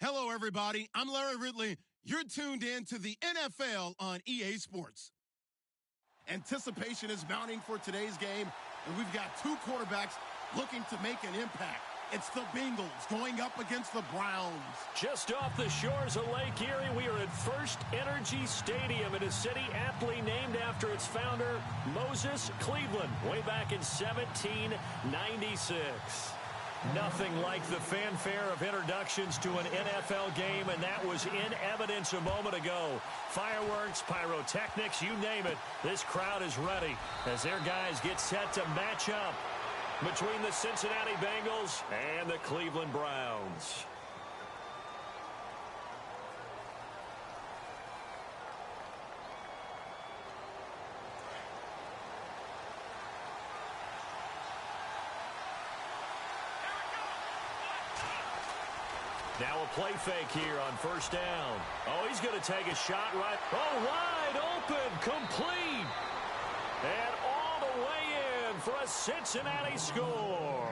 Hello, everybody. I'm Larry Ridley. You're tuned in to the NFL on EA Sports. Anticipation is mounting for today's game, and we've got two quarterbacks looking to make an impact. It's the Bengals going up against the Browns. Just off the shores of Lake Erie, we are at First Energy Stadium in a city aptly named after its founder, Moses Cleveland, way back in 1796. Nothing like the fanfare of introductions to an NFL game, and that was in evidence a moment ago. Fireworks, pyrotechnics, you name it. This crowd is ready as their guys get set to match up between the Cincinnati Bengals and the Cleveland Browns. Now a play fake here on first down. Oh, he's going to take a shot right. Oh, wide open, complete. And all the way in for a Cincinnati score.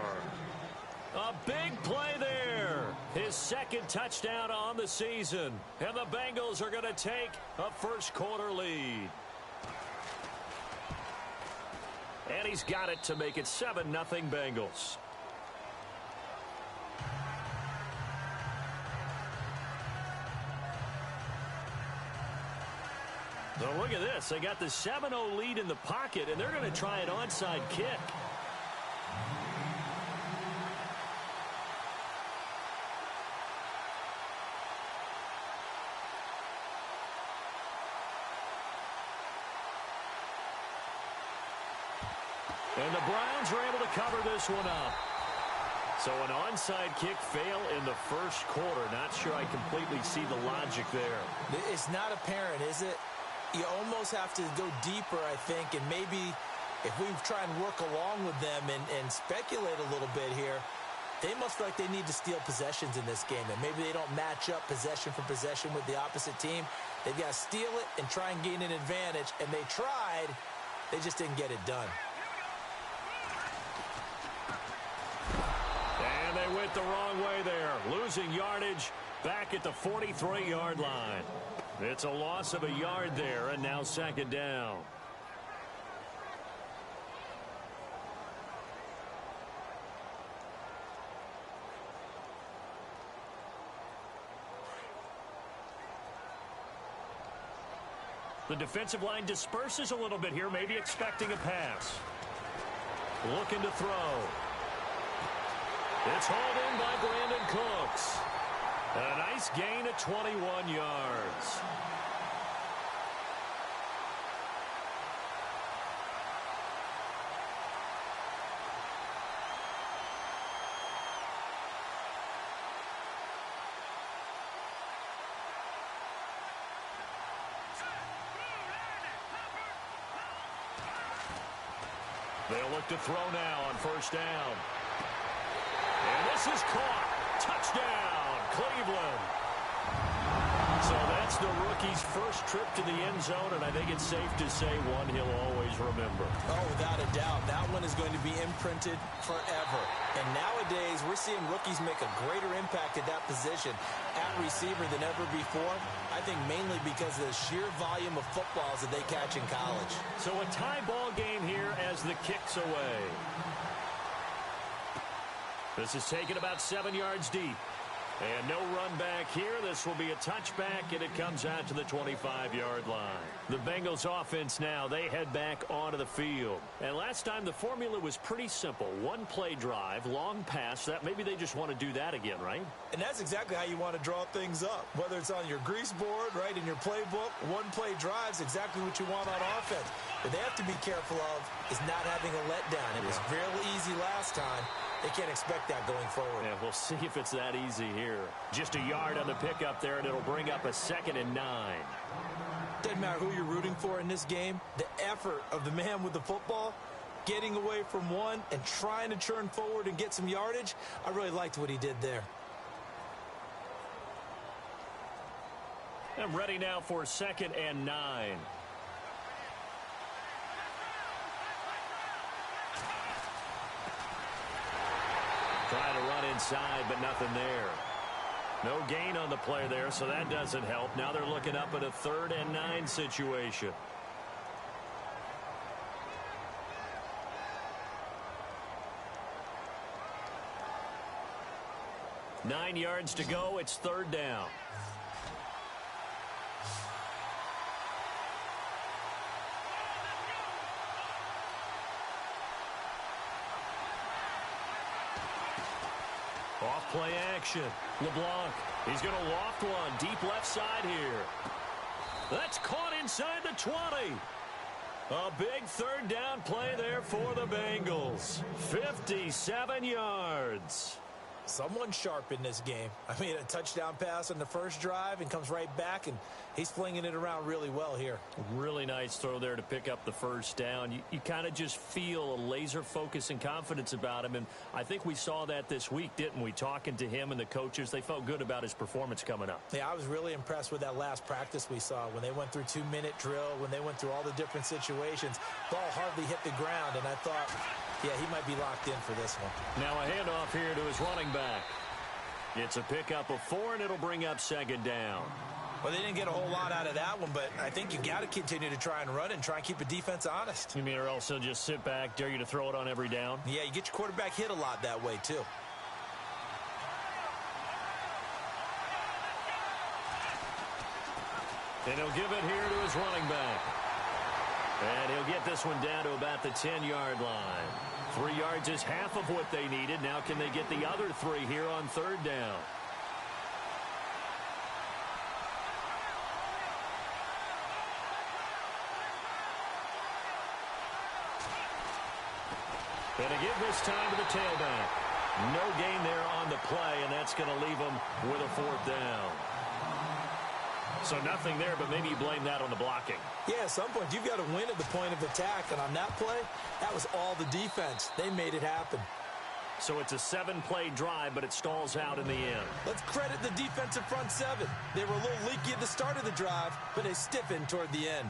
A big play there. His second touchdown on the season. And the Bengals are going to take a first quarter lead. And he's got it to make it 7-0 Bengals. So look at this. They got the 7-0 lead in the pocket, and they're going to try an onside kick. And the Browns are able to cover this one up. So an onside kick fail in the first quarter. Not sure I completely see the logic there. It's not apparent, is it? You almost have to go deeper, I think, and maybe if we try and work along with them and speculate a little bit here, they must feel like they need to steal possessions in this game, and maybe they don't match up possession for possession with the opposite team. They've got to steal it and try and gain an advantage, and they tried. They just didn't get it done. And they went the wrong way there, losing yardage back at the 43-yard line. It's a loss of a yard there, and now second down. The defensive line disperses a little bit here, maybe expecting a pass. Looking to throw. It's hauled in by Brandon Cooks. A nice gain of 21 yards. They'll look to throw now on first down. And this is caught. Touchdown, Cleveland. So that's the rookie's first trip to the end zone, and I think it's safe to say one he'll always remember. Oh, without a doubt. That one is going to be imprinted forever. And nowadays, we're seeing rookies make a greater impact at that position at receiver than ever before. I think mainly because of the sheer volume of footballs that they catch in college. So a tie ball game here as the kick's away. This is taken about 7 yards deep. And no run back here. This will be a touchback, and it comes out to the 25-yard line. The Bengals offense now, they head back onto the field. And last time the formula was pretty simple. One play drive, long pass. That maybe they just want to do that again, right? And that's exactly how you want to draw things up. Whether it's on your grease board, right, in your playbook, one play drive is exactly what you want on offense. What they have to be careful of is not having a letdown. It was real easy last time. They can't expect that going forward. Yeah, we'll see if it's that easy here. Just a yard on the pickup there, and it'll bring up a 2nd and 9. Doesn't matter who you're rooting for in this game. The effort of the man with the football, getting away from one and trying to churn forward and get some yardage, I really liked what he did there. I'm ready now for 2nd and 9. Trying to run inside, but nothing there. No gain on the play there, so that doesn't help. Now they're looking up at a 3rd and 9 situation. Nine yards to go. It's 3rd down. Off play action. LeBlanc. He's going to loft one. Deep left side here. That's caught inside the 20. A big 3rd down play there for the Bengals. 57 yards. Someone sharp in this game. I mean, a touchdown pass on the first drive and comes right back, and he's flinging it around really well here. Really nice throw there to pick up the 1st down. You kind of just feel a laser focus and confidence about him, and I think we saw that this week, didn't we? Talking to him and the coaches, they felt good about his performance coming up. Yeah, I was really impressed with that last practice we saw when they went through 2-minute drill, when they went through all the different situations. Ball hardly hit the ground, and I thought, yeah, he might be locked in for this one. Now a handoff here to his running back. It's a pickup of 4, and it'll bring up 2nd down. Well, they didn't get a whole lot out of that one, but I think you got to continue to try and run and try and keep the defense honest. You mean, or else they'll just sit back, dare you to throw it on every down? Yeah, you get your quarterback hit a lot that way, too. And he'll give it here to his running back. And he'll get this one down to about the 10-yard line. 3 yards is half of what they needed. Now can they get the other 3 here on 3rd down? And to give this time to the tailback. No gain there on the play, and that's going to leave them with a 4th down. So nothing there, but maybe you blame that on the blocking. Yeah, at some point you've got to win at the point of attack, and on that play, that was all the defense. They made it happen. So it's a 7-play drive, but it stalls out in the end. Let's credit the defensive front 7. They were a little leaky at the start of the drive, but they stiffened toward the end.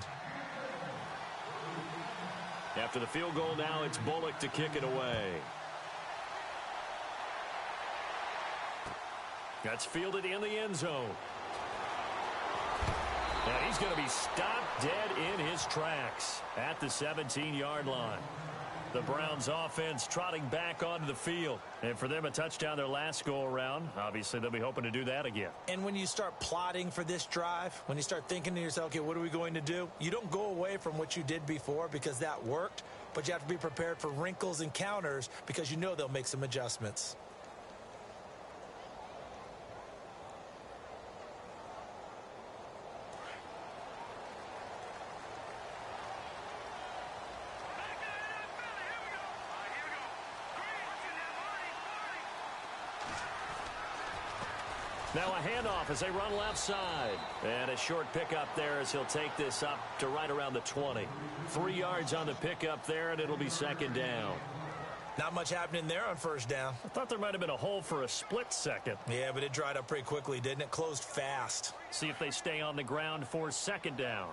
After the field goal now, it's Bullock to kick it away. That's fielded in the end zone. And he's going to be stopped dead in his tracks at the 17-yard line. The Browns offense trotting back onto the field. And for them, a touchdown their last go-around. Obviously, they'll be hoping to do that again. And when you start plotting for this drive, when you start thinking to yourself, okay, what are we going to do? You don't go away from what you did before because that worked, but you have to be prepared for wrinkles and counters because you know they'll make some adjustments. Now a handoff as they run left side. And a short pickup there as he'll take this up to right around the 20. 3 yards on the pickup there, and it'll be 2nd down. Not much happening there on 1st down. I thought there might have been a hole for a split second. Yeah, but it dried up pretty quickly, didn't it? Closed fast. See if they stay on the ground for 2nd down.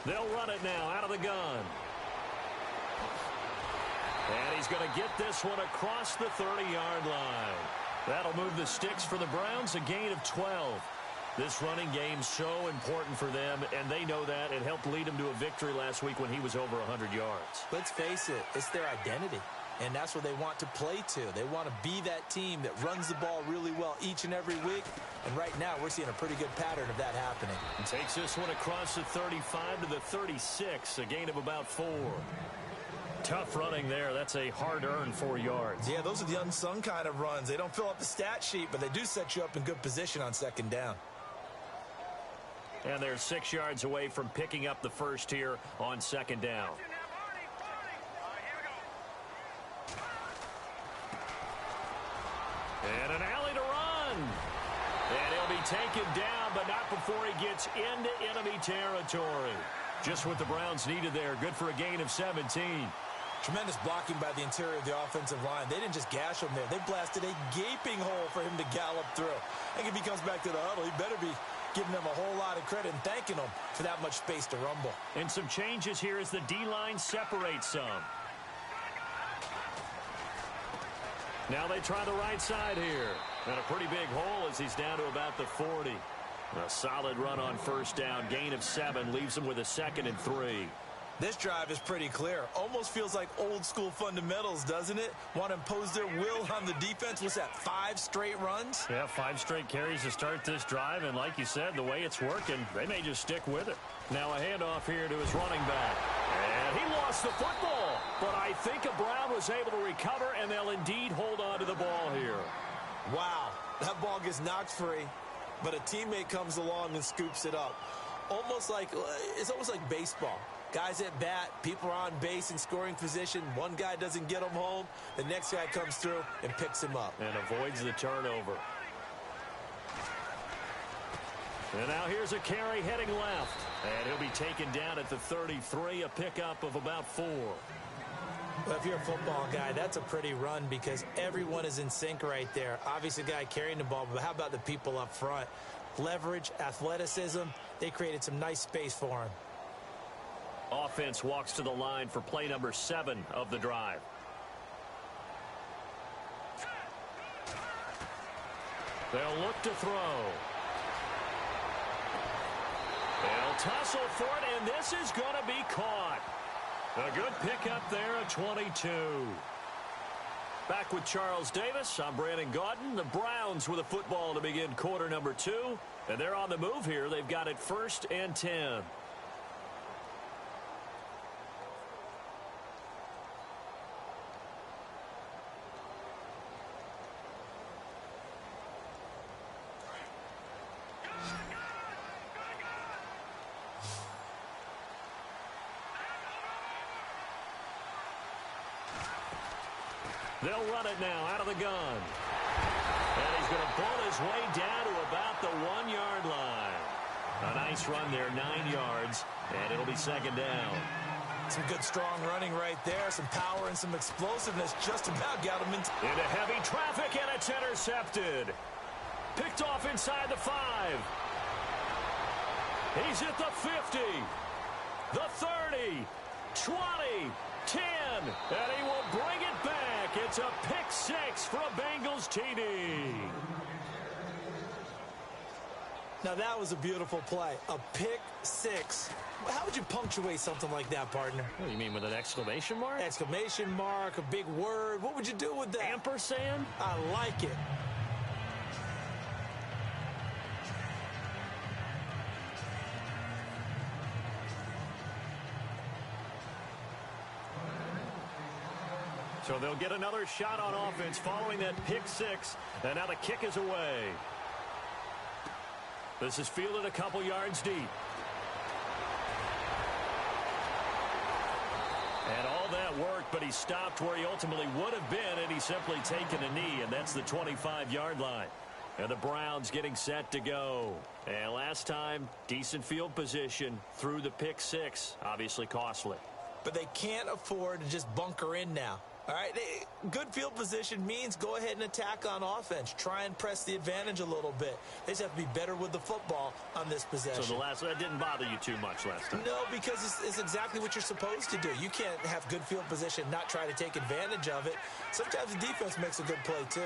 They'll run it now out of the gun. And he's going to get this one across the 30-yard line. That'll move the sticks for the Browns, a gain of 12. This running game so important for them, and they know that. It helped lead them to a victory last week when he was over 100 yards. Let's face it, it's their identity, and that's what they want to play to. They want to be that team that runs the ball really well each and every week, and right now we're seeing a pretty good pattern of that happening. And takes this one across the 35 to the 36, a gain of about 4. Tough running there. That's a hard-earned 4 yards. Yeah, those are the unsung kind of runs. They don't fill up the stat sheet, but they do set you up in good position on 2nd down. And they're 6 yards away from picking up the first here on 2nd down. And an alley to run. And he'll be taken down, but not before he gets into enemy territory. Just what the Browns needed there. Good for a gain of 17. Tremendous blocking by the interior of the offensive line. They didn't just gash him there. They blasted a gaping hole for him to gallop through. I think if he comes back to the huddle, he better be giving them a whole lot of credit and thanking them for that much space to rumble. And some changes here as the D-line separates some. Now they try the right side here. And a pretty big hole as he's down to about the 40. A solid run on first down. Gain of 7 leaves him with a 2nd and 3. This drive is pretty clear. Almost feels like old school fundamentals, doesn't it? Want to impose their will on the defense. What's that, 5 straight runs? Yeah, 5 straight carries to start this drive. And like you said, the way it's working, they may just stick with it. Now a handoff here to his running back. And he lost the football. But I think Brown was able to recover, and they'll indeed hold on to the ball here. Wow, that ball gets knocked free, but a teammate comes along and scoops it up. It's almost like baseball. Guys at bat, people are on base in scoring position. One guy doesn't get him home. The next guy comes through and picks him up. And avoids the turnover. And now here's a carry heading left. And he'll be taken down at the 33, a pickup of about 4. Well, if you're a football guy, that's a pretty run because everyone is in sync right there. Obviously, the guy carrying the ball, but how about the people up front? Leverage, athleticism, they created some nice space for him. Offense walks to the line for play number 7 of the drive. They'll look to throw. They'll tussle for it, and this is going to be caught. A good pickup there at 22. Back with Charles Davis. I'm Brandon Gaudin. The Browns with a football to begin quarter number 2. And they're on the move here. They've got it 1st and 10. They'll run it now out of the gun. And he's going to pull his way down to about the 1-yard line. A nice run there, 9 yards, and it'll be 2nd down. Some good strong running right there. Some power and some explosiveness just about got him into heavy traffic, and it's intercepted. Picked off inside the 5. He's at the 50, the 30, 20, 10, and he will bring it back. It's a pick 6 for a Bengals TD. Now that was a beautiful play. A pick 6. How would you punctuate something like that, partner? What do you mean, with an exclamation mark? Exclamation mark, a big word. What would you do with that? Ampersand? I like it. So they'll get another shot on offense following that pick 6. And now the kick is away. This is fielded a couple yards deep. And all that worked, but he stopped where he ultimately would have been, and he's simply taken a knee, and that's the 25-yard line. And the Browns getting set to go. And last time, decent field position through the pick 6. Obviously costly. But they can't afford to just bunker in now. All right, good field position means go ahead and attack on offense. Try and press the advantage a little bit. They just have to be better with the football on this possession. So that didn't bother you too much last time? No, because it's exactly what you're supposed to do. You can't have good field position, not try to take advantage of it. Sometimes the defense makes a good play, too.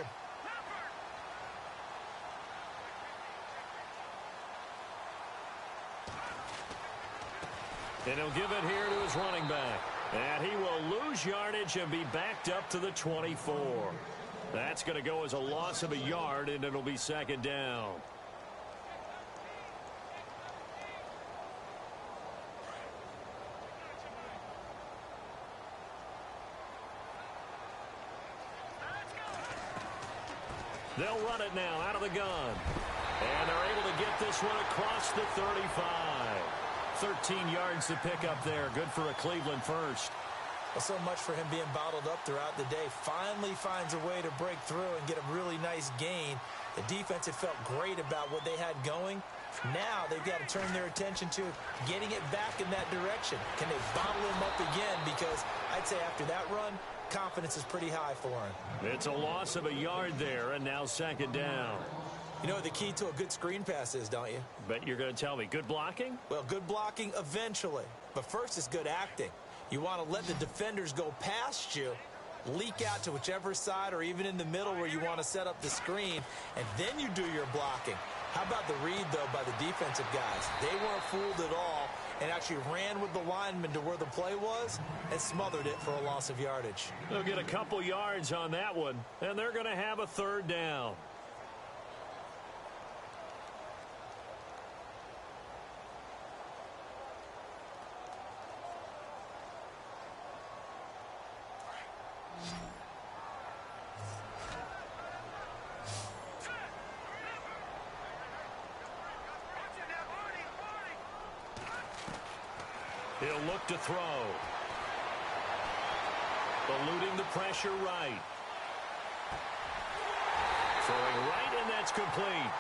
And he'll give it here to his running back. And he will lose yardage and be backed up to the 24. That's going to go as a loss of a yard, and it'll be 2nd down. They'll run it now out of the gun. And they're able to get this one across the 35. 13 yards to pick up there. Good for a Cleveland first. Well, so much for him being bottled up throughout the day. Finally finds a way to break through and get a really nice gain. The defense had felt great about what they had going. Now they've got to turn their attention to getting it back in that direction. Can they bottle him up again? Because I'd say after that run, confidence is pretty high for him. It's a loss of a yard there, and now 2nd down. You know what the key to a good screen pass is, don't you? Bet you're going to tell me. Good blocking? Well, good blocking eventually. But first is good acting. You want to let the defenders go past you, leak out to whichever side or even in the middle where you want to set up the screen, and then you do your blocking. How about the read, though, by the defensive guys? They weren't fooled at all and actually ran with the lineman to where the play was and smothered it for a loss of yardage. They'll get a couple yards on that one, and they're going to have a third down. He'll look to throw. Eluding the pressure right. Throwing right, and that's complete.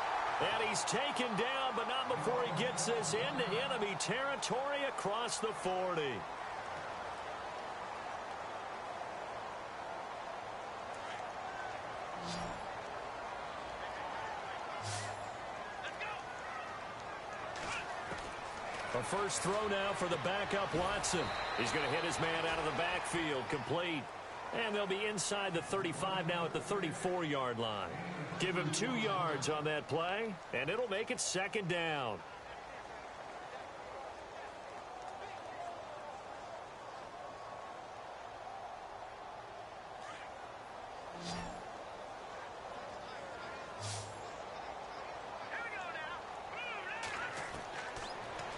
And he's taken down, but not before he gets this into enemy territory across the 40. A first throw now for the backup Watson. He's going to hit his man out of the backfield, complete. And they'll be inside the 35 now at the 34-yard line. Give him 2 yards on that play, and it'll make it second down.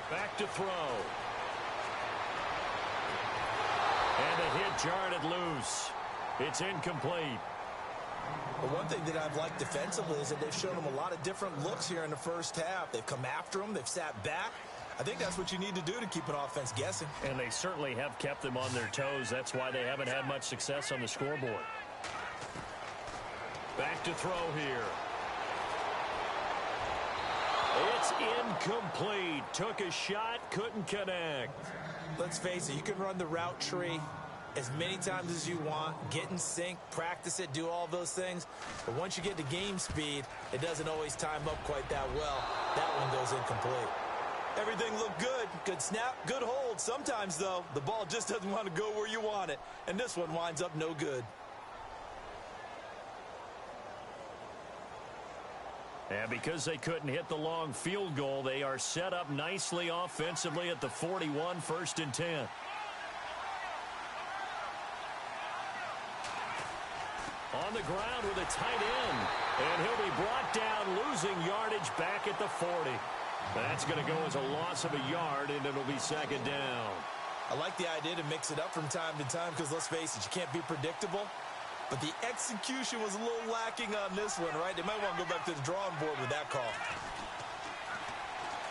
Back to throw. And a hit jarred it loose. It's incomplete. Well, one thing that I've liked defensively is that they've shown them a lot of different looks here in the first half. They've come after them. They've sat back. I think that's what you need to do to keep an offense guessing. And they certainly have kept them on their toes. That's why they haven't had much success on the scoreboard. Back to throw here. It's incomplete. Took a shot, couldn't connect. Let's face it, you can run the route tree as many times as you want, get in sync, practice it, do all those things. But once you get to game speed, it doesn't always time up quite that well. That one goes incomplete. Everything looked good. Good snap, good hold. Sometimes, though, the ball just doesn't want to go where you want it. And this one winds up no good. And because they couldn't hit the long field goal, they are set up nicely offensively at the 41, 1st and 10. On the ground with a tight end. And he'll be brought down, losing yardage back at the 40. That's going to go as a loss of a yard, and it'll be second down. I like the idea to mix it up from time to time because, let's face it, you can't be predictable. But the execution was a little lacking on this one, right? They might want to go back to the drawing board with that call.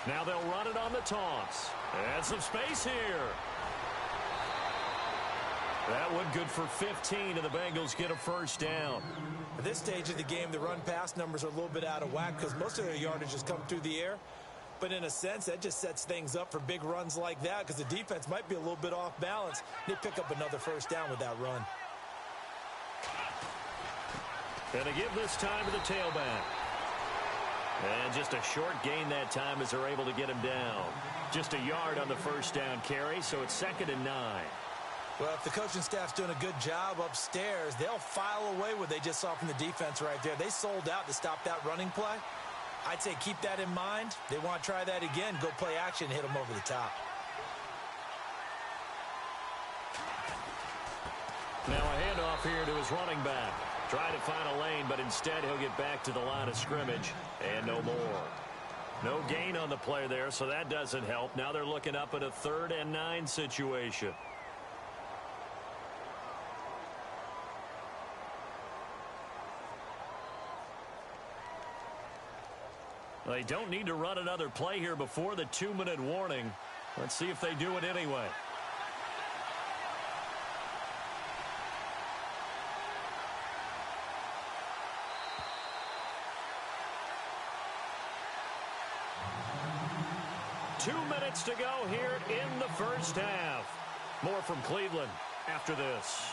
Now they'll run it on the toss. And some space here. That one good for 15, and the Bengals get a first down. At this stage of the game, the run-pass numbers are a little bit out of whack because most of their yardage has come through the air. But in a sense, that just sets things up for big runs like that because the defense might be a little bit off balance. They pick up another first down with that run. And to give this time to the tailback. And just a short gain that time as they're able to get him down. Just a yard on the first down carry, so it's 2nd and 9. Well, if the coaching staff's doing a good job upstairs, they'll file away what they just saw from the defense right there. They sold out to stop that running play. I'd say keep that in mind. They want to try that again, go play action, hit them over the top. Now a handoff here to his running back. Try to find a lane, but instead he'll get back to the line of scrimmage. And no more. No gain on the play there, so that doesn't help. Now they're looking up at a 3rd and 9 situation. They don't need to run another play here before the 2-minute warning. Let's see if they do it anyway. Two minutes to go here in the first half. More from Cleveland after this.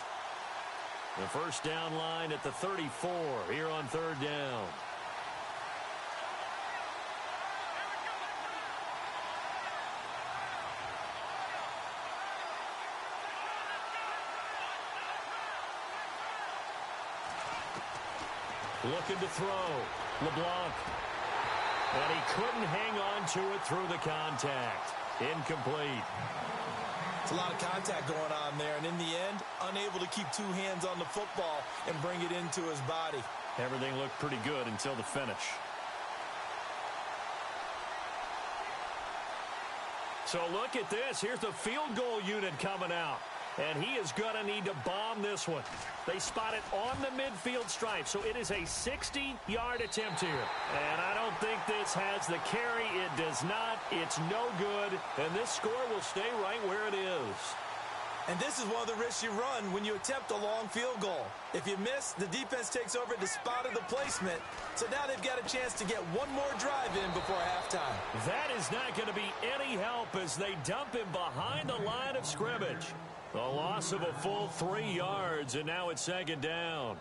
The first down line at the 34 here on 3rd down. Looking to throw. LeBlanc. And he couldn't hang on to it through the contact. Incomplete. It's a lot of contact going on there, and in the end, unable to keep two hands on the football and bring it into his body. Everything looked pretty good until the finish. So look at this. Here's the field goal unit coming out. And he is going to need to bomb this one. They spot it on the midfield stripe, so it is a 60-yard attempt here. And I don't think this has the carry. It does not. It's no good. And this score will stay right where it is. And this is one of the risks you run when you attempt a long field goal. If you miss, the defense takes over at the spot of the placement. So now they've got a chance to get one more drive in before halftime. That is not going to be any help as they dump him behind the line of scrimmage. A loss of a full 3 yards, and now it's second down.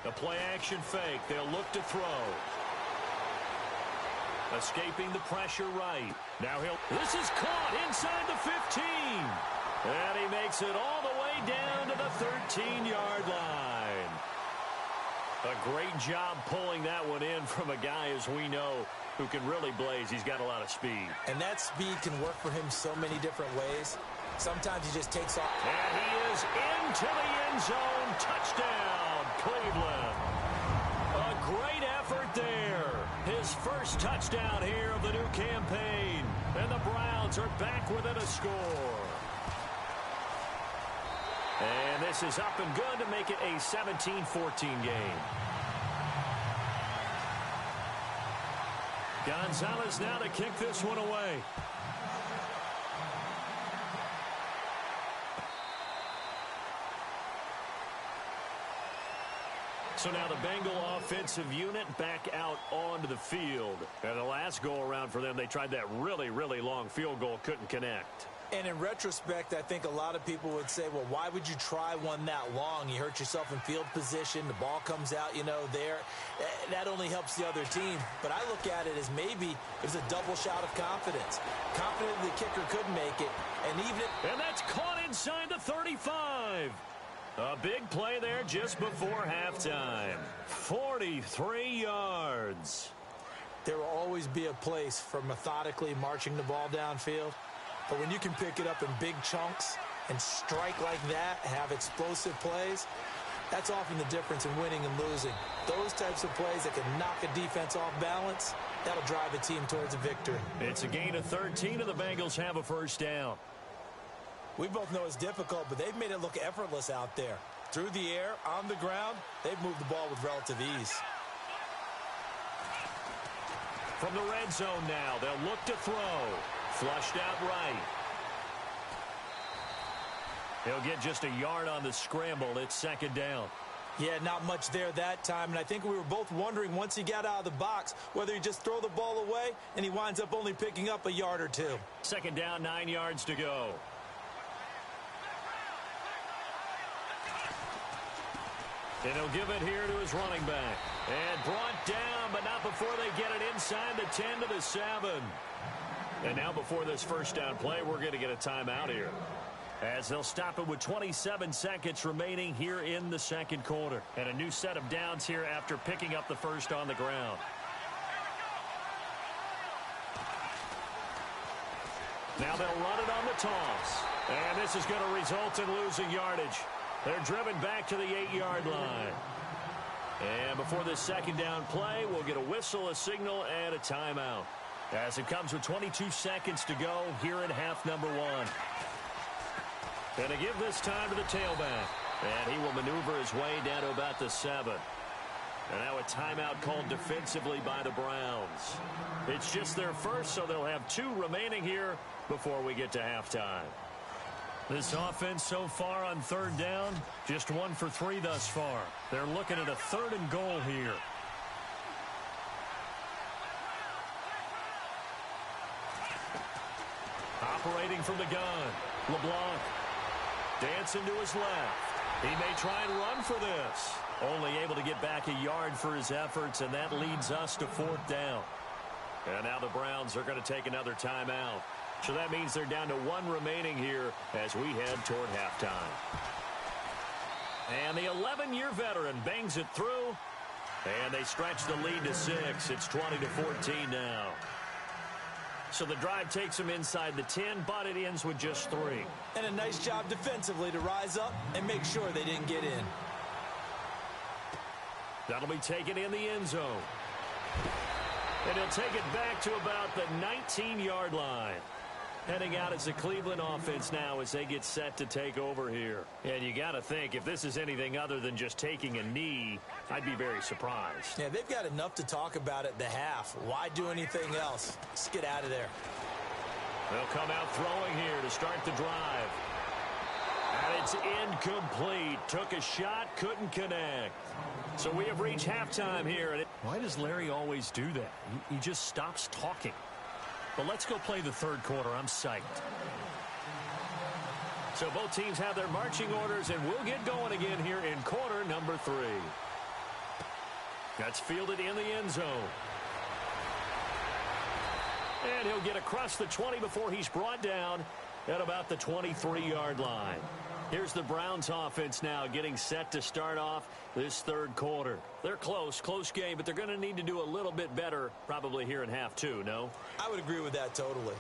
A play-action fake. They'll look to throw. Escaping the pressure right. Now this is caught inside the 15. And he makes it all the way down to the 13-yard line. A great job pulling that one in from a guy, as we know, who can really blaze. He's got a lot of speed. And that speed can work for him so many different ways. Sometimes he just takes off. And he is into the end zone. Touchdown, Cleveland. A great effort there. His first touchdown here of the new campaign. And the Browns are back within a score. And this is up and good to make it a 17-14 game. Gonzalez now to kick this one away. So now the Bengal offensive unit back out onto the field. And the last go-around for them, they tried that really, really long field goal, couldn't connect. And in retrospect, I think a lot of people would say, well, why would you try one that long? You hurt yourself in field position. The ball comes out, there. That only helps the other team. But I look at it as maybe it was a double shot of confidence. Confident the kicker could make it. And that's caught inside the 35. A big play there just before halftime. 43 yards. There will always be a place for methodically marching the ball downfield. But when you can pick it up in big chunks and strike like that, have explosive plays, that's often the difference in winning and losing. Those types of plays that can knock a defense off balance, that'll drive a team towards a victory. It's a gain of 13, and the Bengals have a first down. We both know it's difficult, but they've made it look effortless out there. Through the air, on the ground, they've moved the ball with relative ease. From the red zone now, they'll look to throw. Flushed out right. He'll get just a yard on the scramble. It's second down. Yeah, not much there that time, and I think we were both wondering once he got out of the box whether he'd just throw the ball away, and he winds up only picking up a yard or two. Second down, 9 yards to go. And he'll give it here to his running back. And brought down, but not before they get it inside the 10 to the 7. And now before this first down play, we're going to get a timeout here, as they'll stop it with 27 seconds remaining here in the second quarter. And a new set of downs here after picking up the first on the ground. Now they'll run it on the toss. And this is going to result in losing yardage. They're driven back to the 8-yard line. And before this second down play, we'll get a whistle, a signal, and a timeout, as it comes with 22 seconds to go here in half number 1. Going to give this time to the tailback. And he will maneuver his way down to about the 7. And now a timeout called defensively by the Browns. It's just their first, so they'll have 2 remaining here before we get to halftime. This offense so far on third down, just 1 for 3 thus far. They're looking at a 3rd and goal here. Operating from the gun, LeBlanc. Dancing to his left. He may try and run for this. Only able to get back a yard for his efforts, and that leads us to 4th down. And now the Browns are going to take another timeout. So that means they're down to 1 remaining here as we head toward halftime. And the 11-year veteran bangs it through, and they stretch the lead to 6. It's 20-14 now. So the drive takes them inside the 10, but it ends with just 3. And a nice job defensively to rise up and make sure they didn't get in. That'll be taken in the end zone. And he'll take it back to about the 19-yard line. Heading out as the Cleveland offense now as they get set to take over here. And you got to think, if this is anything other than just taking a knee, I'd be very surprised. Yeah, they've got enough to talk about at the half. Why do anything else? Let's get out of there. They'll come out throwing here to start the drive. And it's incomplete. Took a shot, couldn't connect. So we have reached halftime here. Why does Larry always do that? He just stops talking. But let's go play the third quarter. I'm psyched. So both teams have their marching orders, and we'll get going again here in quarter number 3. That's fielded in the end zone. And he'll get across the 20 before he's brought down at about the 23-yard line. Here's the Browns offense now getting set to start off this third quarter. They're close game, but they're going to need to do a little bit better probably here in half 2, no? I would agree with that totally.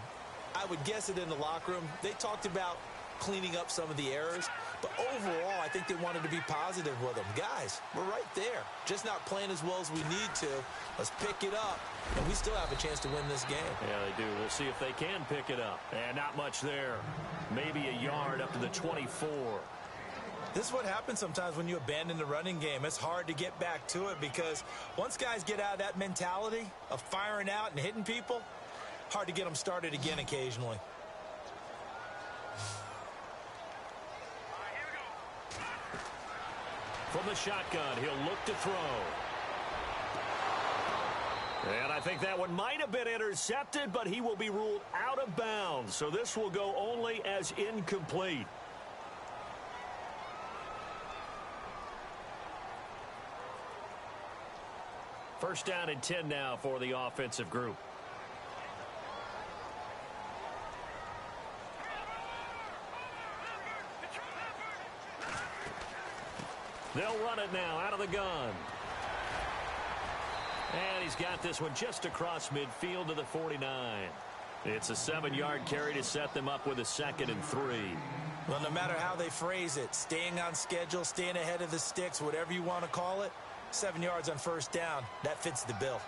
I would guess it in the locker room. They talked about cleaning up some of the errors, but overall I think they wanted to be positive with them. Guys, we're right there. Just not playing as well as we need to. Let's pick it up, and we still have a chance to win this game. Yeah, they do. We'll see if they can pick it up. And not much there. Maybe a yard up to the 24. This is what happens sometimes when you abandon the running game. It's hard to get back to it because once guys get out of that mentality of firing out and hitting people, hard to get them started again occasionally. From the shotgun, he'll look to throw. And I think that one might have been intercepted, but he will be ruled out of bounds. So this will go only as incomplete. First down and 10 now for the offensive group. They'll run it now out of the gun. And he's got this one just across midfield to the 49. It's a 7-yard carry to set them up with a 2nd and 3. Well, no matter how they phrase it, staying on schedule, staying ahead of the sticks, whatever you want to call it, 7 yards on first down, that fits the bill.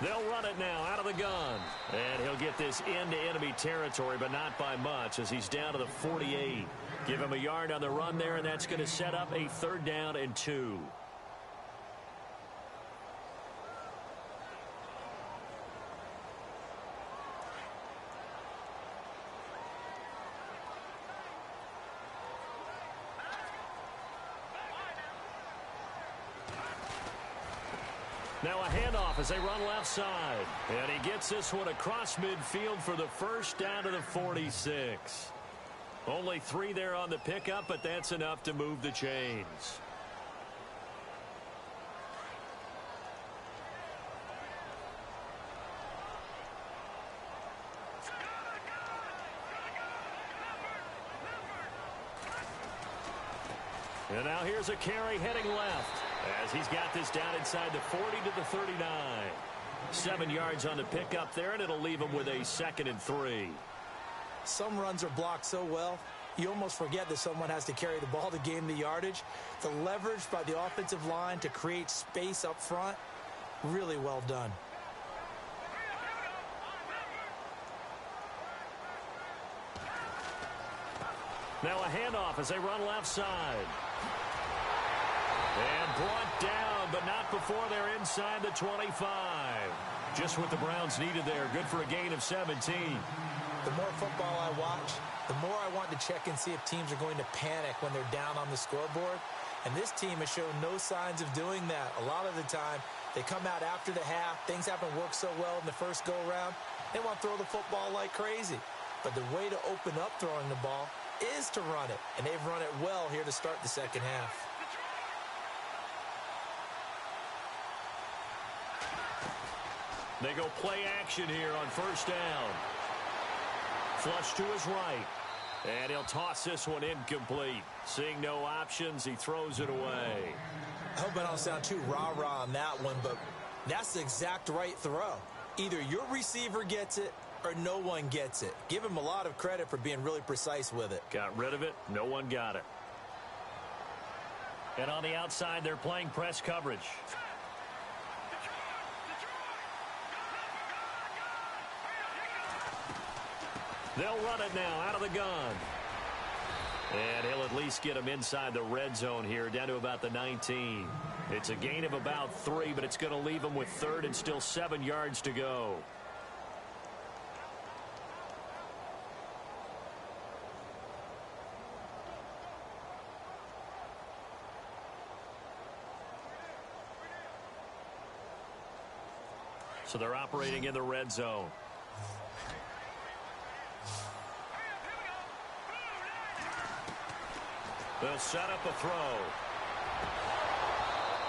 They'll run it now out of the gun. And he'll get this into enemy territory, but not by much as he's down to the 48. Give him a yard on the run there, and that's going to set up a 3rd down and 2. Now a handoff as they run left side. And he gets this one across midfield for the first down to the 46. Only 3 there on the pickup, but that's enough to move the chains. And now here's a carry heading left as he's got this down inside the 40 to the 39. 7 yards on the pickup there, and it'll leave him with a 2nd and 3. Some runs are blocked so well, you almost forget that someone has to carry the ball to gain the yardage. The leverage by the offensive line to create space up front, really well done. Now a handoff as they run left side. And brought down, but not before they're inside the 25. Just what the Browns needed there. Good for a gain of 17. The more football I watch, the more I want to check and see if teams are going to panic when they're down on the scoreboard. And this team has shown no signs of doing that. A lot of the time, they come out after the half. Things haven't worked so well in the first go-around. They want to throw the football like crazy. But the way to open up throwing the ball is to run it, and they've run it well here to start the second half. They go play action here on first down. Flush to his right. And he'll toss this one incomplete. Seeing no options, he throws it away. I hope I don't sound too rah-rah on that one, but that's the exact right throw. Either your receiver gets it or no one gets it. Give him a lot of credit for being really precise with it. Got rid of it. No one got it. And on the outside, they're playing press coverage. They'll run it now out of the gun. And he'll at least get him inside the red zone here, down to about the 19. It's a gain of about 3, but it's going to leave him with third and still 7 yards to go. So they're operating in the red zone. They'll set up a throw.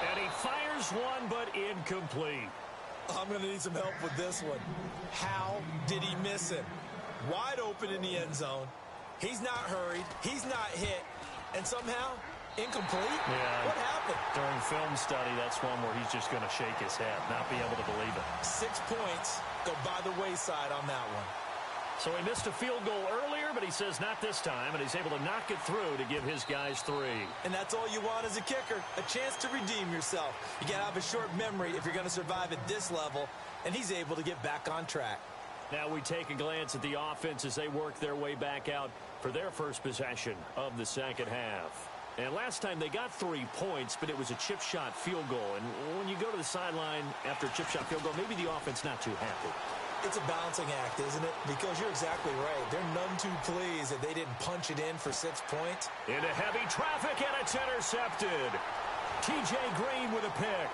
And he fires one, but incomplete. I'm going to need some help with this one. How did he miss him? Wide open in the end zone. He's not hurried. He's not hit. And somehow, incomplete? Yeah. What happened? During film study, that's one where he's just going to shake his head, not be able to believe it. 6 points go by the wayside on that one. So he missed a field goal earlier, but he says not this time, and he's able to knock it through to give his guys 3. And that's all you want as a kicker, a chance to redeem yourself. You got to have a short memory if you're going to survive at this level, and he's able to get back on track. Now we take a glance at the offense as they work their way back out for their first possession of the second half. And last time they got 3 points, but it was a chip shot field goal. And when you go to the sideline after a chip shot field goal, maybe the offense not too happy. It's a balancing act, isn't it? Because you're exactly right. They're none too pleased that they didn't punch it in for 6 points. Into heavy traffic, and it's intercepted. T.J. Green with a pick.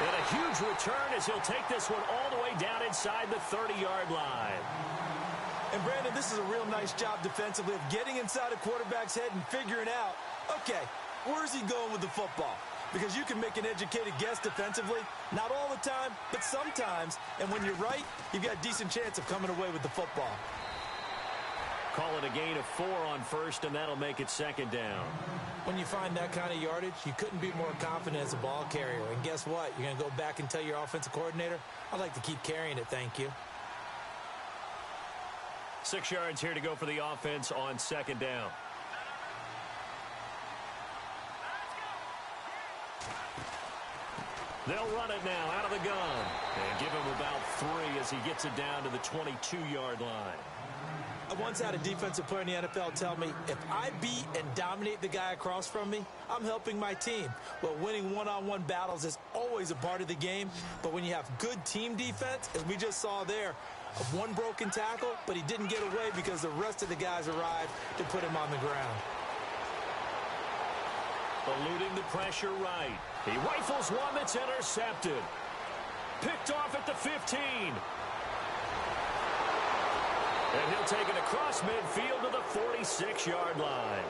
And a huge return as he'll take this one all the way down inside the 30-yard line. And, Brandon, this is a real nice job defensively of getting inside a quarterback's head and figuring out, okay, where's he going with the football? Because you can make an educated guess defensively, not all the time, but sometimes. And when you're right, you've got a decent chance of coming away with the football. Call it a gain of 4 on first, and that'll make it second down. When you find that kind of yardage, you couldn't be more confident as a ball carrier. And guess what? You're going to go back and tell your offensive coordinator, I'd like to keep carrying it, thank you. 6 yards here to go for the offense on second down. They'll run it now out of the gun and give him about 3 as he gets it down to the 22-yard line. I once had a defensive player in the NFL tell me, if I beat and dominate the guy across from me, I'm helping my team. Well, winning one-on-one battles is always a part of the game, but when you have good team defense, as we just saw there, of one broken tackle, but he didn't get away because the rest of the guys arrived to put him on the ground. Eluding the pressure right. He rifles one that's intercepted. Picked off at the 15. And he'll take it across midfield to the 46-yard line.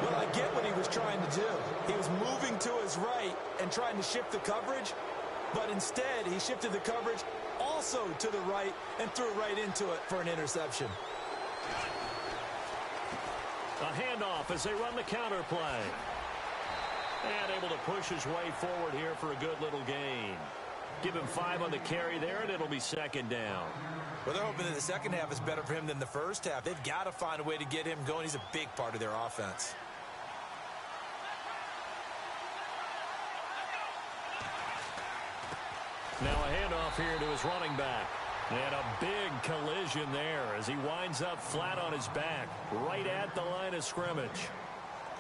Well, I get what he was trying to do. He was moving to his right and trying to shift the coverage, but instead he shifted the coverage also to the right and threw right into it for an interception. A handoff as they run the counter play. And able to push his way forward here for a good little gain. Give him 5 on the carry there, and it'll be second down. Well, they're hoping that the second half is better for him than the first half. They've got to find a way to get him going. He's a big part of their offense. Now a handoff here to his running back. And a big collision there as he winds up flat on his back, right at the line of scrimmage.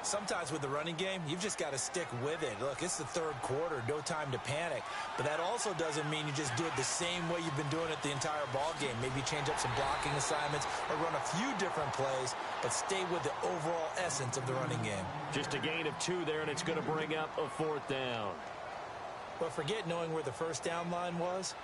Sometimes with the running game, you've just got to stick with it. Look, it's the third quarter, no time to panic. But that also doesn't mean you just do it the same way you've been doing it the entire ball game. Maybe change up some blocking assignments or run a few different plays, but stay with the overall essence of the running game. Just a gain of 2 there, and it's going to bring up a 4th down. Well, forget knowing where the first down line was.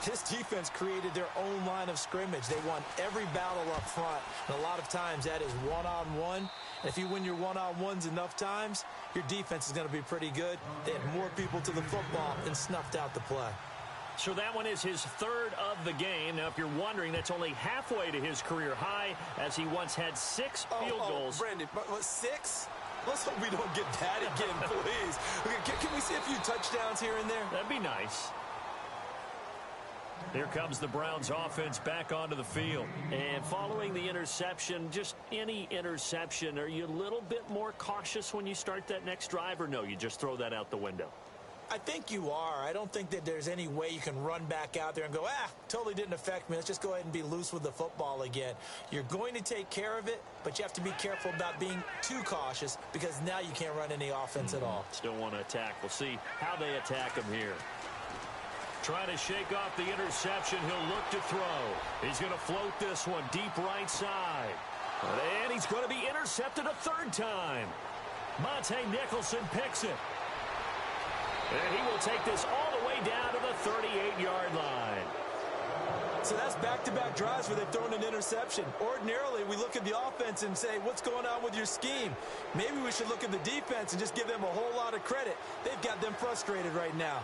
This defense created their own line of scrimmage. They won every battle up front, and a lot of times that is one-on-one. And if you win your one-on-ones enough times, your defense is going to be pretty good. They had more people to the football and snuffed out the play. So that one is his third of the game. Now, if you're wondering, that's only halfway to his career high, as he once had 6 field goals. Brandon, what, 6? Let's hope we don't get that again, please. Okay, can we see a few touchdowns here and there? That'd be nice. Here comes the Browns offense back onto the field. And following the interception, just any interception, are you a little bit more cautious when you start that next drive, or no, you just throw that out the window? I think you are. I don't think that there's any way you can run back out there and go, totally didn't affect me. Let's just go ahead and be loose with the football again. You're going to take care of it, but you have to be careful about being too cautious, because now you can't run any offense at all. Still want to attack. We'll see how they attack him here. Trying to shake off the interception. He'll look to throw. He's going to float this one deep right side. And he's going to be intercepted a third time. Monte Nicholson picks it. And he will take this all the way down to the 38-yard line. So that's back-to-back drives where they've thrown an interception. Ordinarily, we look at the offense and say, what's going on with your scheme? Maybe we should look at the defense and just give them a whole lot of credit. They've got them frustrated right now.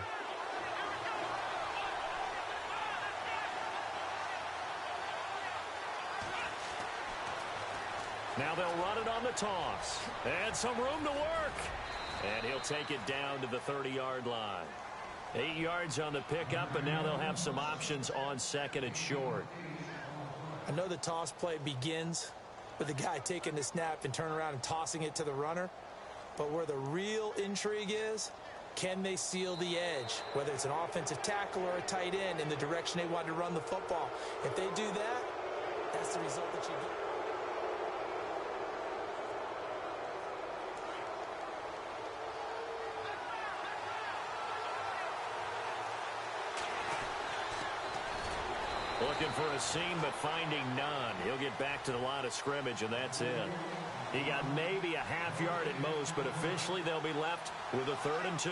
Now they'll run it on the toss. And some room to work. And he'll take it down to the 30-yard line. 8 yards on the pickup, and now they'll have some options on second and short. I know the toss play begins with the guy taking the snap and turning around and tossing it to the runner. But where the real intrigue is, can they seal the edge? Whether it's an offensive tackle or a tight end in the direction they want to run the football. If they do that, that's the result that you get. Looking for a seam, but finding none. He'll get back to the line of scrimmage, and that's it. He got maybe a half yard at most, but officially they'll be left with a 3rd and 2.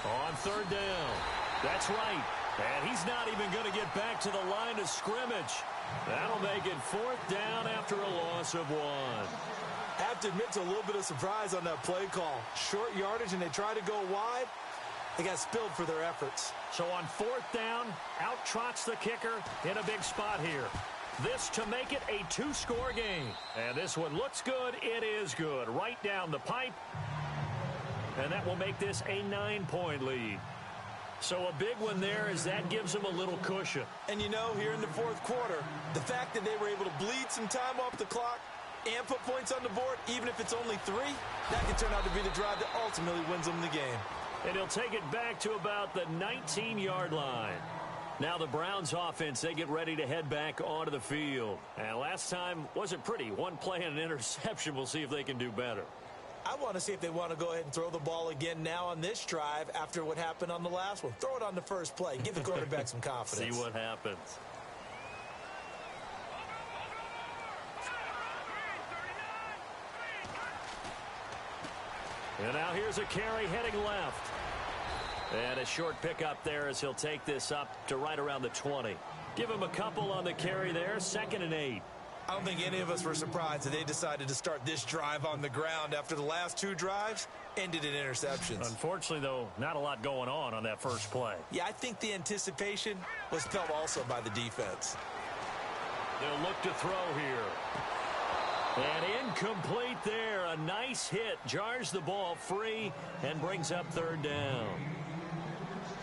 On 3rd down. That's right. And he's not even going to get back to the line of scrimmage. That'll make it 4th down after a loss of 1. I have to admit to a little bit of surprise on that play call. Short yardage, and they try to go wide. They got spilled for their efforts. So on 4th down, out trots the kicker in a big spot here. This to make it a 2-score game. And this one looks good. It is good. Right down the pipe. And that will make this a 9-point lead. So a big one there, as that gives them a little cushion. And you know, here in the 4th quarter, the fact that they were able to bleed some time off the clock and put points on the board, even if it's only 3, that can turn out to be the drive that ultimately wins them the game. And he'll take it back to about the 19-yard line. Now the Browns offense, they get ready to head back onto the field. And last time wasn't pretty. One play and an interception. We'll see if they can do better. I want to see if they want to go ahead and throw the ball again now on this drive after what happened on the last one. Throw it on the first play. Give the quarterback some confidence. See what happens. And now here's a carry heading left. And a short pickup there as he'll take this up to right around the 20. Give him a couple on the carry there. 2nd and 8. I don't think any of us were surprised that they decided to start this drive on the ground after the last 2 drives ended in interceptions. Unfortunately, though, not a lot going on that first play. Yeah, I think the anticipation was felt also by the defense. They'll look to throw here. And incomplete there. A nice hit. Jars the ball free and brings up 3rd down.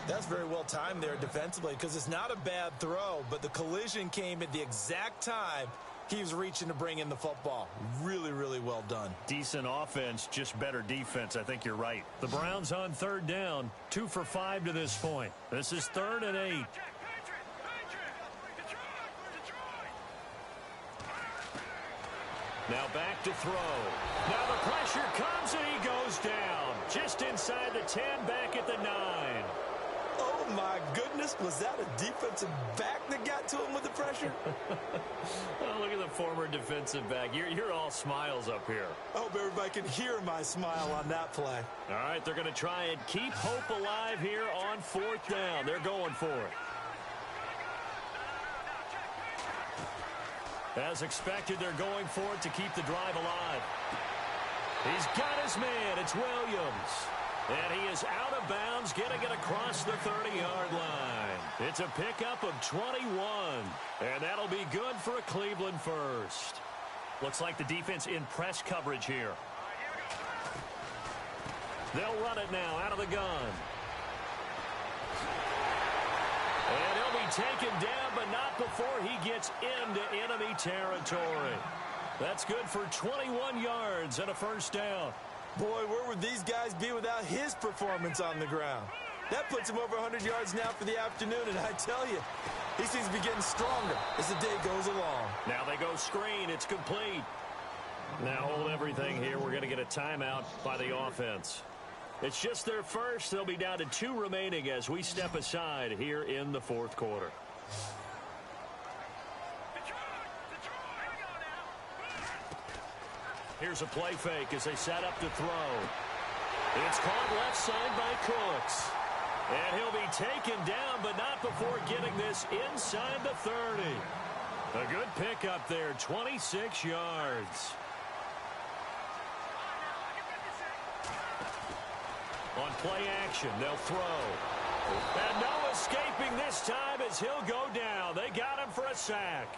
That's very well timed there defensively, because it's not a bad throw, but the collision came at the exact time he was reaching to bring in the football. Really, really well done. Decent offense, just better defense. I think you're right. The Browns on 3rd down, 2 for 5 to this point. This is 3rd and 8. Now back to throw. Now the pressure comes and he goes down. Just inside the 10, back at the 9. Oh, Oh, my goodness. Was that a defensive back that got to him with the pressure? Oh, look at the former defensive back. You're all smiles up here. I hope everybody can hear my smile on that play. All right, they're going to try and keep hope alive here on 4th down. They're going for it. As expected, they're going for it to keep the drive alive. He's got his man. It's Williams. And he is out of bounds, getting it across the 30-yard line. It's a pickup of 21. And that'll be good for a Cleveland first. Looks like the defense in press coverage here. They'll run it now out of the gun. And he'll be taken down, but not before he gets into enemy territory. That's good for 21 yards and a first down. Boy, where would these guys be without his performance on the ground? That puts him over 100 yards now for the afternoon, and I tell you, he seems to be getting stronger as the day goes along. Now they go screen. It's complete. Now hold everything here. We're going to get a timeout by the offense. It's just their first. They'll be down to 2 remaining as we step aside here in the 4th quarter. Here's a play fake as they set up to throw. It's caught left side by Cooks. And he'll be taken down, but not before getting this inside the 30. A good pickup there, 26 yards. On play action, they'll throw. And no escaping this time as he'll go down. They got him for a sack.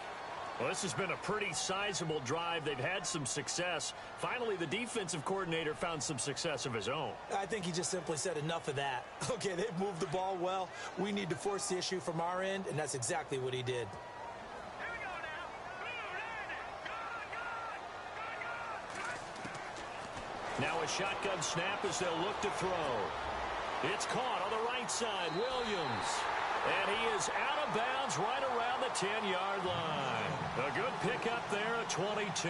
Well, this has been a pretty sizable drive. They've had some success. Finally, the defensive coordinator found some success of his own. I think he just simply said enough of that. Okay, they've moved the ball well. We need to force the issue from our end, and that's exactly what he did. Now a shotgun snap as they'll look to throw. It's caught on the right side, Williams. And he is out of bounds right around the 10-yard line. A good pickup there at 22.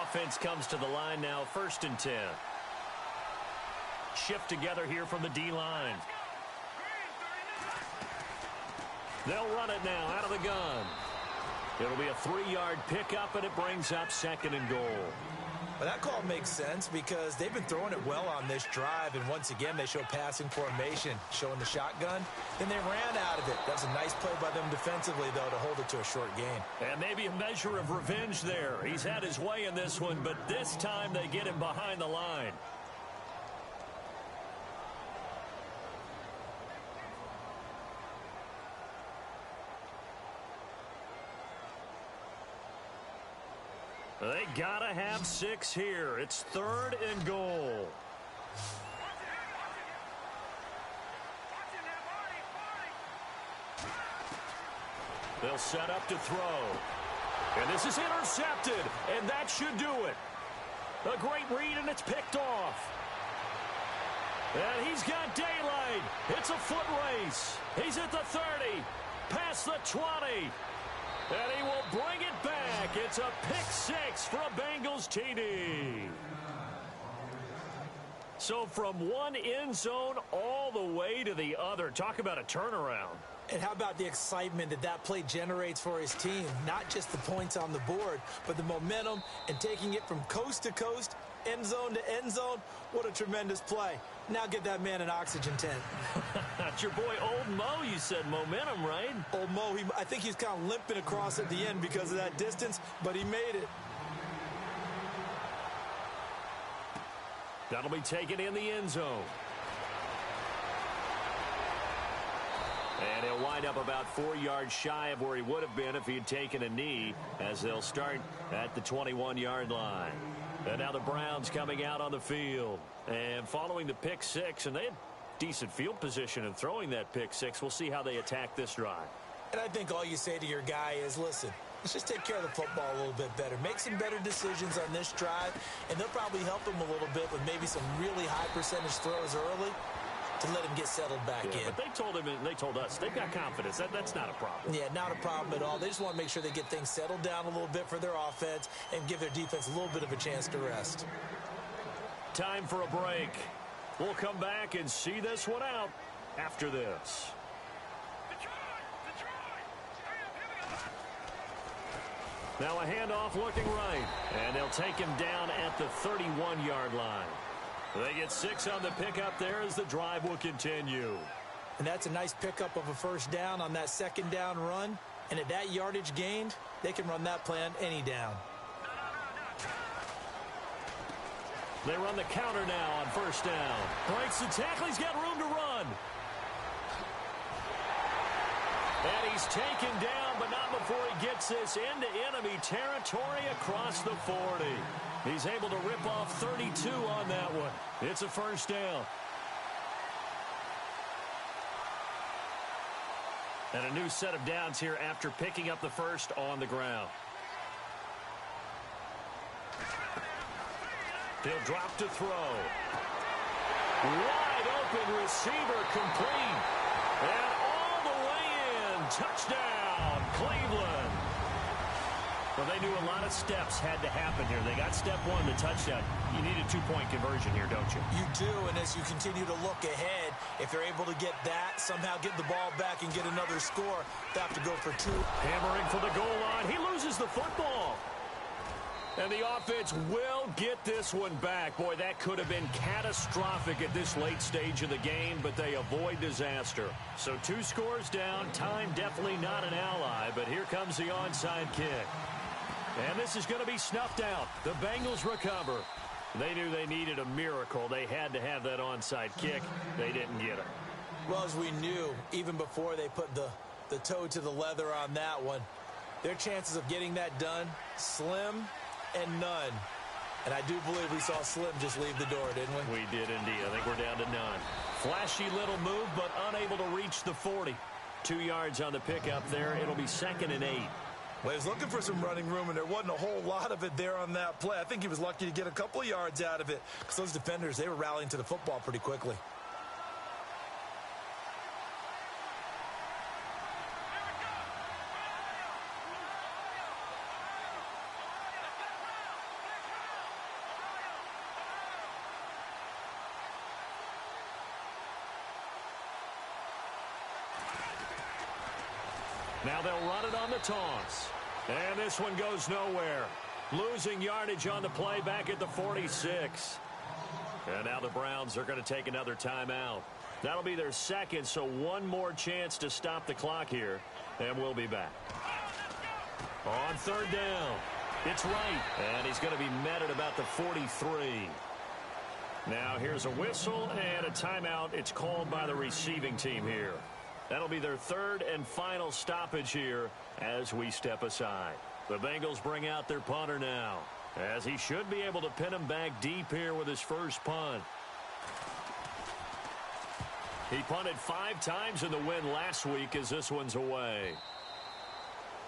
Offense comes to the line now, 1st and 10. Shift together here from the D-line. They'll run it now out of the gun. It'll be a 3-yard pickup, and it brings up 2nd and goal. Well, that call makes sense because they've been throwing it well on this drive, and once again, they show passing formation, showing the shotgun. Then they ran out of it. That was a nice play by them defensively, though, to hold it to a short game. And maybe a measure of revenge there. He's had his way in this one, but this time they get him behind the line. They gotta have 6 here. It's 3rd and goal. They'll set up to throw. And this is intercepted, and that should do it. A great read, and it's picked off. And he's got daylight. It's a foot race. He's at the 30, past the 20. And he will bring it back. It's a pick 6 for a Bengals TD. So from one end zone all the way to the other. Talk about a turnaround. And how about the excitement that that play generates for his team? Not just the points on the board, but the momentum and taking it from coast to coast, end zone to end zone. What a tremendous play. Now get that man an oxygen tent. That's your boy Old Mo, you said. Momentum, right? Old Mo, I think he's kind of limping across at the end because of that distance, but he made it. That'll be taken in the end zone. And he'll wind up about 4 yards shy of where he would have been if he had taken a knee, as they'll start at the 21-yard line. And now the Browns coming out on the field. And following the pick 6, and they had decent field position in throwing that pick 6. We'll see how they attack this drive. And I think all you say to your guy is, listen, let's just take care of the football a little bit better. Make some better decisions on this drive, and they'll probably help him a little bit with maybe some really high percentage throws early to let him get settled back in. But they told him, and they told us, they've got confidence. That's not a problem. Yeah, not a problem at all. They just want to make sure they get things settled down a little bit for their offense and give their defense a little bit of a chance to rest. Time for a break. We'll come back and see this one out after this. Now a handoff looking right, and they'll take him down at the 31-yard line. They get 6 on the pickup there as the drive will continue. And that's a nice pickup of a first down on that second down run. And at that yardage gained, they can run that play on any down. They run the counter now on first down. Breaks the tackle. He's got room to run. And he's taken down, but not before he gets this into enemy territory across the 40. He's able to rip off 32 on that one. It's a first down. And a new set of downs here after picking up the first on the ground. He'll drop to throw. Wide open receiver complete. And all the way in. Touchdown, Cleveland. Well, they knew a lot of steps had to happen here. They got step 1, the touchdown. You need a 2-point conversion here, don't you? You do, and as you continue to look ahead, if they're able to get that, somehow get the ball back and get another score, they have to go for 2. Hammering for the goal line. He loses the football. And the offense will get this one back. Boy, that could have been catastrophic at this late stage of the game, but they avoid disaster. So 2 scores down. Time definitely not an ally, but here comes the onside kick. And this is going to be snuffed out. The Bengals recover. They knew they needed a miracle. They had to have that onside kick. They didn't get it. Well, as we knew, even before they put the toe to the leather on that one, their chances of getting that done, slim and none. And I do believe we saw Slim just leave the door, didn't we? We did indeed. I think we're down to none. Flashy little move, but unable to reach the 40. 2 yards on the pickup there. It'll be 2nd and 8. Well, he was looking for some running room, and there wasn't a whole lot of it there on that play. I think he was lucky to get a couple of yards out of it because those defenders, they were rallying to the football pretty quickly. Now they'll run it on the toss. And this one goes nowhere. Losing yardage on the play back at the 46. And now the Browns are going to take another timeout. That'll be their 2nd, so 1 more chance to stop the clock here. And we'll be back. On 3rd down. It's right. And he's going to be met at about the 43. Now here's a whistle and a timeout. It's called by the receiving team here. That'll be their 3rd and final stoppage here as we step aside. The Bengals bring out their punter now, as he should be able to pin him back deep here with his first punt. He punted 5 times in the win last week as this one's away.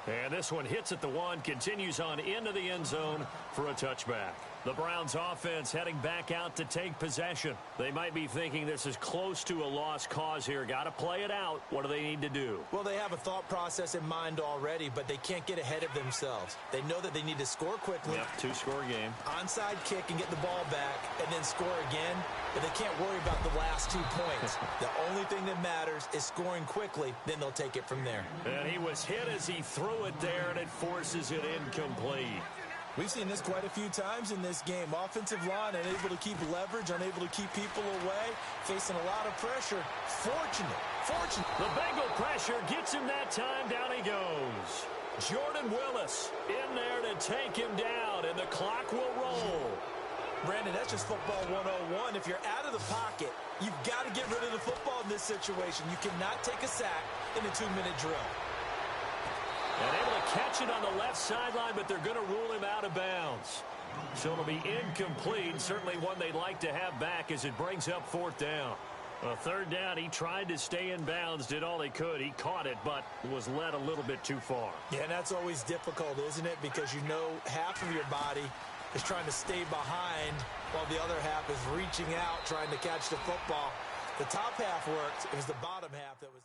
And this one hits at the 1, continues on into the end zone for a touchback. The Browns offense heading back out to take possession. They might be thinking this is close to a lost cause here. Got to play it out. What do they need to do? Well, they have a thought process in mind already, but they can't get ahead of themselves. They know that they need to score quickly. Yep, 2-score game. Onside kick and get the ball back and then score again, but they can't worry about the last 2 points. The only thing that matters is scoring quickly, then they'll take it from there. And he was hit as he threw it there, and it forces it incomplete. We've seen this quite a few times in this game. Offensive line unable to keep leverage, unable to keep people away, facing a lot of pressure. Fortunate. The Bengal pressure gets him that time. Down he goes. Jordan Willis in there to take him down, and the clock will roll. Brandon, that's just football 101. If you're out of the pocket, you've got to get rid of the football in this situation. You cannot take a sack in a 2-minute drill. And able to catch it on the left sideline, but they're going to rule him out of bounds. So it'll be incomplete. Certainly one they'd like to have back as it brings up 4th down. A 3rd down, he tried to stay in bounds, did all he could. He caught it, but was led a little bit too far. Yeah, and that's always difficult, isn't it? Because you know half of your body is trying to stay behind while the other half is reaching out, trying to catch the football. The top half worked. It was the bottom half that was...